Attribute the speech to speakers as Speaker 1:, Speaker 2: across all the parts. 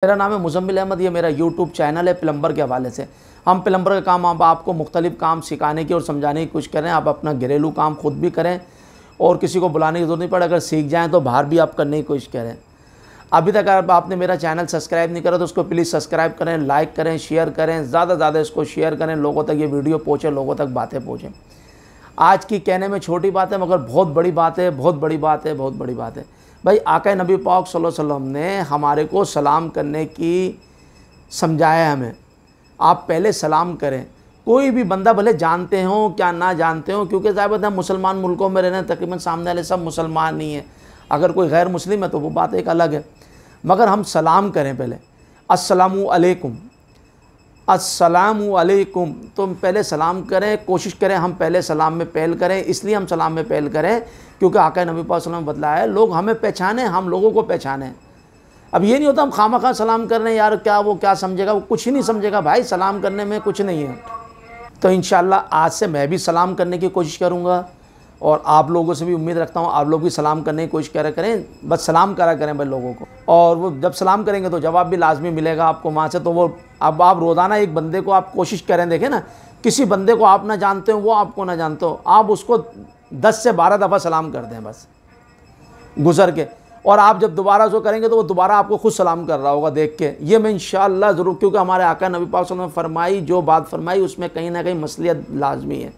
Speaker 1: मेरा नाम है मुज़म्मिल अहमद। ये मेरा यूट्यूब चैनल है प्लम्बर के हवाले से। हम प्लम्बर का काम आप आपको मुख्तलिफ़ काम सिखाने की और समझाने की कोशिश करें। आप अपना घरेलू काम खुद भी करें और किसी को बुलाने की ज़रूरत नहीं पड़े। अगर सीख जाएँ तो बाहर भी आप करने की कोशिश करें। अभी तक अगर आपने मेरा चैनल सब्सक्राइब नहीं करा तो उसको प्लीज़ सब्सक्राइब करें, लाइक करें, शेयर करें, ज़्यादा से ज़्यादा इसको शेयर करें, लोगों तक ये वीडियो पहुँचे, लोगों तक बातें पहुँचें। आज की कहने में छोटी बात है मगर बहुत बड़ी बात है, बहुत बड़ी बात है, बहुत बड़ी बात है। भाई आका नबी पाक सल्लल्लाहु अलैहि वसल्लम ने हमारे को सलाम करने की समझाया हमें। आप पहले सलाम करें। कोई भी बंदा भले जानते हो क्या ना जानते हो, क्योंकि ज़ाहिर है मुसलमान मुल्कों में रहने तकरीबन सामने वाले सब मुसलमान नहीं है। अगर कोई गैर मुस्लिम है तो वो बात एक अलग है, मगर हम सलाम करें पहले। अस्सलामु अलैकुम, अस्सलामु अलैकुम, तो पहले सलाम करें। कोशिश करें हम पहले सलाम में पहल करें। इसलिए हम सलाम में पहल करें क्योंकि आका नबी पाक सल्लल्लाहु अलैहि वसल्लम बतलाया है लोग हमें पहचाने, हम लोगों को पहचाने। अब ये नहीं होता हम खामखा सलाम कर रहे हैं, यार क्या वो क्या समझेगा, वो कुछ ही नहीं समझेगा भाई, सलाम करने में कुछ नहीं है। तो इंशाअल्लाह आज से मैं भी सलाम करने की कोशिश करूँगा और आप लोगों से भी उम्मीद रखता हूँ आप लोग भी सलाम करने की कोशिश करा करें। बस सलाम करा करें भाई लोगों को, और वो जब सलाम करेंगे तो जवाब भी लाजमी मिलेगा आपको वहाँ से। तो वो अब आप रोज़ाना एक बंदे को आप कोशिश करें, देखें ना, किसी बंदे को आप ना जानते हो, वो आपको ना जानते हो, आप उसको 10 से 12 दफ़ा सलाम कर दें बस गुजर के, और आप जब दोबारा जो करेंगे तो वो दोबारा आपको खुद सलाम कर रहा होगा देख के। ये मैं इंशाअल्लाह ज़रूर, क्योंकि हमारे आका नबी पाक सल्लल्लाहु अलैहि वसल्लम फरमाई जो बात फरमाई उसमें कहीं ना कहीं मसलियत लाजमी है,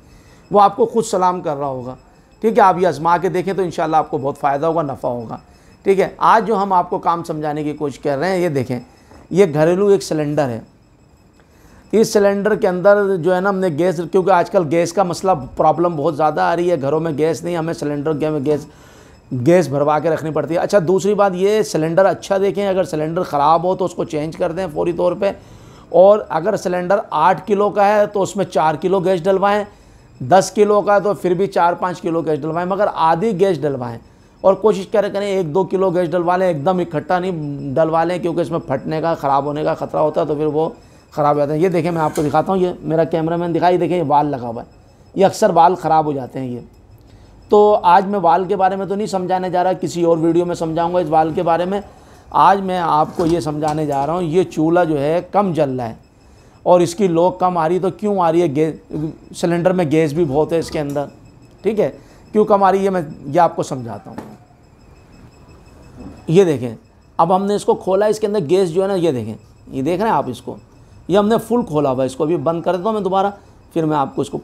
Speaker 1: वो आपको खुद सलाम कर रहा होगा। ठीक है, आप ये आजमा के देखें तो इंशाअल्लाह आपको बहुत फ़ायदा होगा, नफ़ा होगा। ठीक है, आज जो हम आपको काम समझाने की कोशिश कर रहे हैं, ये देखें, ये घरेलू एक सिलेंडर है। इस सिलेंडर के अंदर जो है ना हमने गैस, क्योंकि आजकल गैस का मसला प्रॉब्लम बहुत ज़्यादा आ रही है, घरों में गैस नहीं, हमें सिलेंडर में गैस भरवा के रखनी पड़ती है। अच्छा, दूसरी बात ये सिलेंडर अच्छा देखें, अगर सिलेंडर ख़राब हो तो उसको चेंज कर दें फौरी तौर पे। और अगर सिलेंडर 8 किलो का है तो उसमें 4 किलो गैस डलवाएं, 10 किलो का है तो फिर भी 4-5 किलो गैस डलवाएं, मगर आधी गैस डलवाएं। और कोशिश करें 1-2 किलो गैस डलवा लें, एकदम इकट्ठा नहीं डलवा लें क्योंकि इसमें फटने का, ख़राब होने का ख़तरा होता है, तो फिर वो ख़राब हो जाता है। ये देखें, मैं आपको दिखाता हूँ, ये मेरा कैमरामैन दिखाई, देखें ये वाल लगा हुआ है, ये अक्सर वाल ख़राब हो जाते हैं ये। तो आज मैं वाल के बारे में तो नहीं समझाने जा रहा, किसी और वीडियो में समझाऊंगा इस वाल के बारे में। आज मैं आपको ये समझाने जा रहा हूँ, ये चूल्हा जो है कम जल रहा है और इसकी लो कम आ रही है। तो क्यों आ रही है? गैस सिलेंडर में गैस भी बहुत है इसके अंदर। ठीक है, क्यों कम आ रही है मैं ये आपको समझाता हूँ। ये देखें, अब हमने इसको खोला, इसके अंदर गैस जो है ना, ये देखें, ये देख रहे हैं आप इसको, ये हमने फुल खोला हुआ है। इसको अभी बंद कर देता हूँ मैं दोबारा, फिर मैं आपको इसको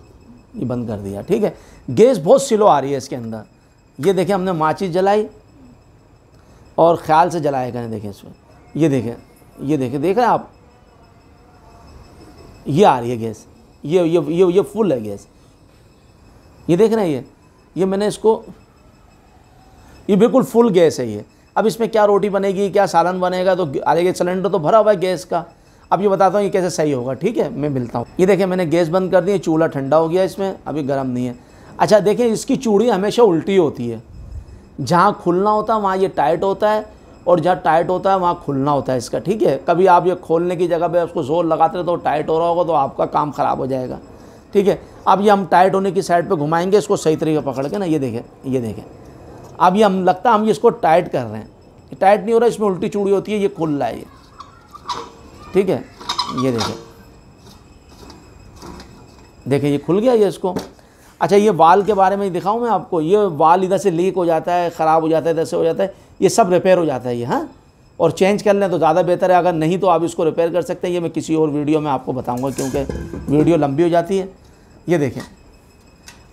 Speaker 1: ये बंद कर दिया। ठीक है, गैस बहुत स्लो आ रही है इसके अंदर। ये देखें, हमने माचिस जलाई और ख्याल से जलाया करें, देखें इसमें, ये देखें, ये देखें, देख रहे हैं आप, ये आ रही है गैस, ये फुल है गैस, ये देख रहे हैं, ये मैंने इसको, ये बिल्कुल फुल गैस है ये। अब इसमें क्या रोटी बनेगी, क्या सालन बनेगा, तो आगे सिलेंडर तो भरा हुआ है गैस का। अब ये बताता हूँ ये कैसे सही होगा। ठीक है, मैं मिलता हूँ। ये देखें, मैंने गैस बंद कर दी, चूल्हा ठंडा हो गया, इसमें अभी गर्म नहीं है। अच्छा देखें, इसकी चूड़ी हमेशा उल्टी होती है, जहाँ खुलना होता है वहाँ ये टाइट होता है और जहाँ टाइट होता है वहाँ खुलना होता है इसका। ठीक है, कभी आप ये खोलने की जगह पे उसको जोर लगाते रहे तो टाइट हो रहा होगा तो आपका काम ख़राब हो जाएगा। ठीक है, अब ये हम टाइट होने की साइड पे घुमाएंगे इसको सही तरीके पकड़ के ना, ये देखें, ये देखें, अब ये हम लगता है हम ये इसको टाइट कर रहे हैं, टाइट नहीं हो रहा, इसमें उल्टी चूड़ी होती है, ये खुल रहा है ये। ठीक है, ये देखें, देखें ये खुल गया ये इसको। अच्छा, ये वाल के बारे में दिखाऊं मैं आपको, ये वाल इधर से लीक हो जाता है, ख़राब हो जाता है, इधर से हो जाता है, ये सब रिपेयर हो जाता है ये। हाँ, और चेंज कर लें तो ज़्यादा बेहतर है, अगर नहीं तो आप इसको रिपेयर कर सकते हैं। ये मैं किसी और वीडियो में आपको बताऊंगा क्योंकि वीडियो लंबी हो जाती है। ये देखें,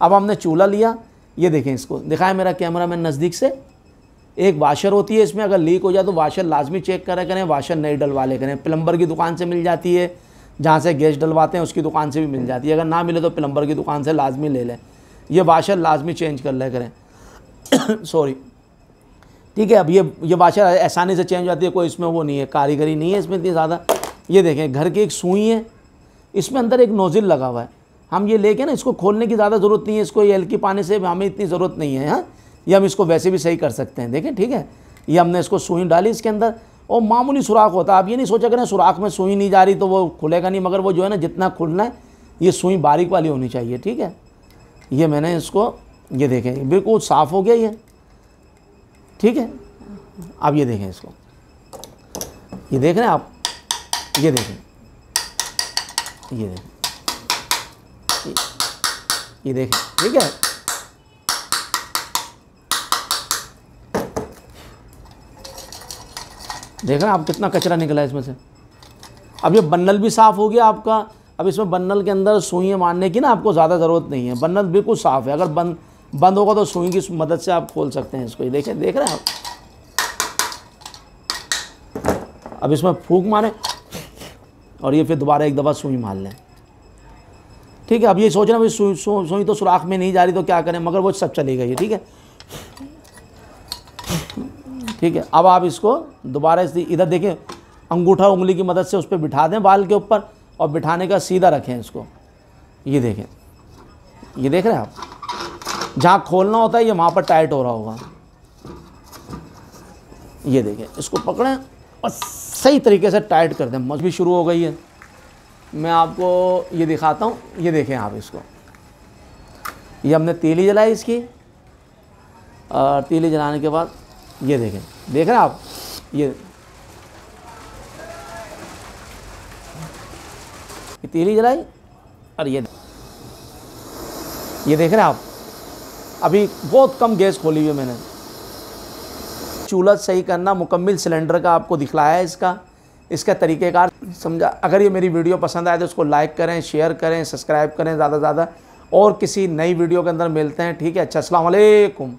Speaker 1: अब हमने चूल्हा लिया, ये देखें, इसको दिखाएं मेरा कैमरामैन नज़दीक से। एक वाशर होती है इसमें, अगर लीक हो जाए तो वाशर लाजमी चेक करा करें, वाशर नहीं डलवा ले करें। प्लम्बर की दुकान से मिल जाती है, जहाँ से गैस डलवाते हैं उसकी दुकान से भी मिल जाती है, अगर ना मिले तो प्लम्बर की दुकान से लाजमी ले लें। ये वाशर लाजमी चेंज कर ले करें सॉरी। ठीक है, अब ये वाशर आसानी से चेंज हो जाती है, कोई इसमें वो नहीं है, कारीगरी नहीं है इसमें इतनी ज़्यादा। ये देखें, घर की एक सुई है, इसमें अंदर एक नोज़िल लगा हुआ है, हम ये लेके ना इसको खोलने की ज़्यादा ज़रूरत नहीं है, इसको ये हल्की पानी से हमें इतनी ज़रूरत नहीं है। हाँ, ये हम इसको वैसे भी सही कर सकते हैं, देखें। ठीक है, ये हमने इसको सुई डाली इसके अंदर और मामूली सुराख होता है। आप ये नहीं सोचा करें सुराख में सुई नहीं जा रही तो वो खुलेगा नहीं, मगर वो जो है ना जितना खुलना है ये सुई बारीक वाली होनी चाहिए। ठीक है, ये मैंने इसको, ये देखें बिल्कुल साफ़ हो गया ये। ठीक है, अब ये देखें इसको, ये देख रहे हैं आप, ये देखें, ये देखें, ये देखें, ठीक है। देख रहे हैं आप कितना कचरा निकला है इसमें से। अब ये बन्नल भी साफ़ हो गया आपका। अब इसमें बन्नल के अंदर सुइयाँ मारने की ना आपको ज़्यादा ज़रूरत नहीं है, बन्नल बिल्कुल साफ़ है। अगर बंद होगा तो सुई की मदद से आप खोल सकते हैं इसको। ये देखें, देख रहे हैं आप। अब इसमें फूंक मारें और ये फिर दोबारा एक दफ़ा सुई मार लें, ठीक है। अब ये सोच रहे हैं भाई सुई तो सुराख में नहीं जा रही तो क्या करें, मगर वो सब चली गई है, ठीक है, ठीक है। अब आप इसको दोबारा इधर देखें, अंगूठा उंगली की मदद से उस पर बिठा दें बाल के ऊपर, और बिठाने का सीधा रखें इसको। ये देखें, ये देख रहे हैं आप, जहाँ खोलना होता है ये वहाँ पर टाइट हो रहा होगा। ये देखें, इसको पकड़ें और सही तरीके से टाइट कर दें। मस भी शुरू हो गई है। मैं आपको ये दिखाता हूँ, ये देखें आप इसको। ये हमने तीली जलाई इसकी, और तीली जलाने के बाद ये देखें, देख रहे हैं आप, ये तीली जलाई और ये देख रहे हैं आप। अभी बहुत कम गैस खोली हुई है मैंने। चूल्हा सही करना मुकम्मल सिलेंडर का आपको दिखलाया है, इसका तरीक़ेकार समझा। अगर ये मेरी वीडियो पसंद आए तो उसको लाइक करें, शेयर करें, सब्सक्राइब करें ज़्यादा से ज़्यादा, और किसी नई वीडियो के अंदर मिलते हैं, ठीक है। अच्छा, अस्सलाम वालेकुम।